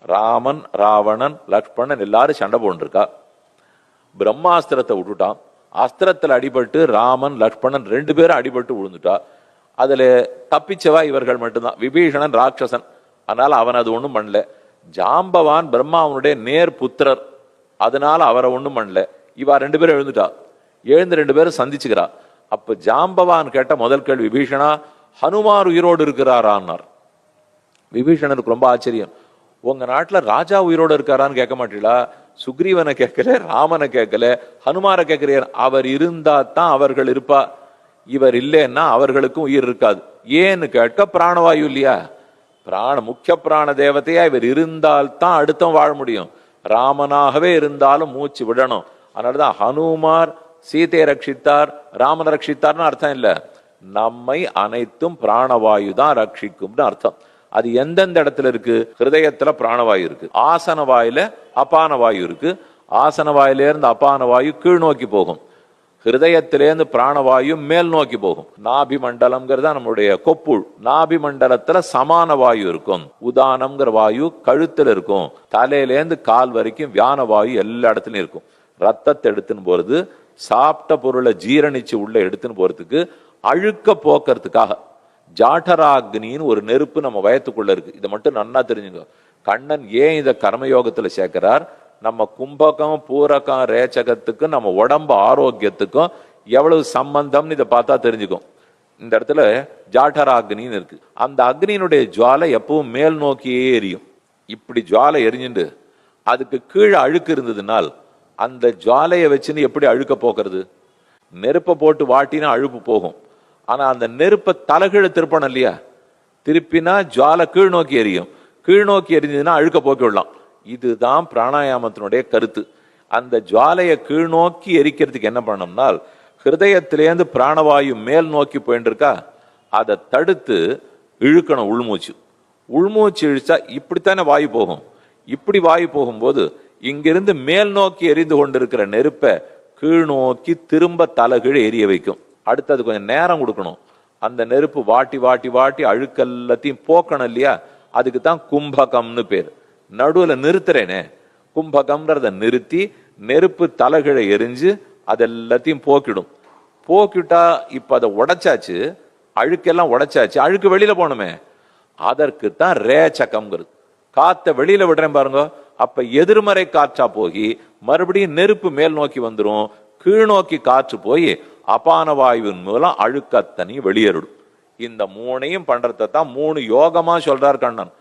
ராமன், ராவணன், லக்ஷ்மணன் எல்லாரும் சண்டை போட்டுருக்கா. பிரம்மாஸ்திரத்தை விட்டுட்டான். அஸ்திரத்தில் அடிபட்டு ராமன், லக்ஷ்மணன் 2 பேரும் அடிபட்டு விழுந்துட்டா. அதுல தப்பிச்சவா இவர்கள் மட்டும்தான். விபீஷணன் ராட்சசன், அதனால அவன் அது ஒண்ணும் பண்ணல. ஜாம்பவான் பிரம்மாவனுடைய நேர் புத்திரர், அதனால அவரை ஒண்ணும் பண்ணல. இவா 2 பேரும் எழுந்துட்டா. எழுந்து 2 பேரும் சந்திச்சுக்கிறா. அப்ப ஜாம்பவான் கேட்ட முதல் கேள்வி, விபீஷணா ஹனுமார் உயிரோடு இருக்கிறாரான்னார். விபீஷணனுக்கு ரொம்ப ஆச்சரியம். உங்க நாட்டுல ராஜா உயிரோடு இருக்காரான்னு கேட்க மாட்டீங்களா? சுக்ரீவனை கேட்கல, ராமனை கேட்கல, ஹனுமாரை கேட்கிறீர். அவர் இருந்தா தான் அவர்கள் இருப்பா, இவர் இல்லைன்னா அவர்களுக்கும் உயிர் இருக்காது. ஏன்னு கேட்க, பிராணவாயு இல்லையா? முக்கிய பிராண தேவதையா இவர் இருந்தால்தான் அடுத்தம் வாழ முடியும். ராமனாகவே இருந்தாலும் மூச்சு விடணும். அதனாலதான் ஹனுமார் சீதையை ரட்சித்தார், ராமனை ரட்சித்தார்னு அர்த்தம் இல்ல, நம்மை அனைத்தும் பிராணவாயு தான் ரட்சிக்கும்னு அர்த்தம். அது எந்தெந்த இடத்துல இருக்கு? ஹிருதயத்துல பிராணவாயு இருக்கு, ஆசன வாயில அபான வாயு இருக்கு. ஆசன வாயிலிருந்து அபான வாயு கீழ் நோக்கி போகும், ஹிருதயத்திலேருந்து பிராணவாயு மேல் நோக்கி போகும். நாபி மண்டலம்ங்கிறதா நம்மளுடைய கொப்புள். நாபி மண்டலத்துல சமான வாயு இருக்கும். உதானம்ங்கிற வாயு கழுத்துல இருக்கும். தலையிலேருந்து கால் வரைக்கும் வியான வாயு எல்லா இடத்துலயும் இருக்கும். ரத்தத்தை எடுத்துன்னு போறது, சாப்பிட்ட பொருளை ஜீரணிச்சு உள்ள எடுத்துன்னு போறதுக்கு, அழுக்க போக்குறதுக்காக ஜாட்டராக்னின்னு ஒரு நெருப்பு நம்ம வயத்துக்குள்ள இருக்கு. இதை மட்டும் நன்னா தெரிஞ்சுங்க. கண்ணன் ஏன் இதை கர்மயோகத்துல சேர்க்கிறார்? நம்ம கும்பகம், பூரகம், ரேச்சகத்துக்கு நம்ம உடம்பு ஆரோக்கியத்துக்கும் எவ்வளவு சம்பந்தம்னு இதை பார்த்தா தெரிஞ்சுக்கும். இந்த இடத்துல ஜாட்டராக்னின்னு இருக்கு. அந்த அக்னியினுடைய ஜுவாலை எப்பவும் மேல் நோக்கியே எரியும். இப்படி ஜுவாலை எரிஞ்சுட்டு அதுக்கு கீழே அழுக்கு இருந்ததுனால் அந்த ஜுவாலையை வச்சுன்னு எப்படி அழுக்க போக்குறது? நெருப்பை போட்டு வாட்டினா அழுப்பு போகும். ஆனா அந்த நெருப்பை தலைகீழ திருப்பணும் இல்லையா? திருப்பினா ஜுவாலை கீழ் நோக்கி எரியும். கீழ் நோக்கி எரிஞ்சதுன்னா அழுக்க போக்கி விடலாம். இதுதான் பிராணாயாமத்தினுடைய கருத்து. அந்த ஜுவாலையை கீழ் நோக்கி எரிக்கிறதுக்கு என்ன பண்ணணும்னால், ஹிருதயத்திலேருந்து பிராணவாயு மேல் நோக்கி போயிட்டு இருக்கா, அதை தடுத்து இழுக்கணும். உள்மூச்சு உள்மூச்சு இழுச்சா இப்படித்தானே வாயு போகும். இப்படி வாயு போகும்போது இங்கிருந்து மேல் நோக்கி எரிந்து கொண்டிருக்கிற நெருப்பை கீழ் நோக்கி திரும்ப தலைகீழ எரிய வைக்கும். அடுத்தது கொஞ்சம் நேரம் கொடுக்கணும். அந்த நெருப்பு வாட்டி வாட்டி வாட்டி அழுக்கெல்லாத்தையும் போக்கணும் இல்லையா? அதுக்கு தான் கும்பகம்னு பேர். நடுவுல நிறுத்துறேனே, கும்பகம்ன்றத நிறுத்தி நெருப்பு தலைகீழ எரிஞ்சு அதெல்லாத்தையும் போக்கிடும். போக்கிட்டா இப்ப அதை உடைச்சாச்சு, அழுக்கெல்லாம் உடைச்சாச்சு, அழுக்கு வெளியில போகணுமே, அதற்கு தான் ரேச்சகம்ங்கிறது. காத்த வெளியில விடுறேன் பாருங்க, அப்ப எதிர்மறை காற்றா போய் மறுபடியும் நெருப்பு மேல் நோக்கி வந்துடும். கீழ் நோக்கி காற்று போய் அபான வாயுவின் மூலம் அழுக்கத்தனி வெளியேறிடும். இந்த 3ஐயும் பண்றதை தான் 3 யோகமா சொல்றார் கண்ணன்.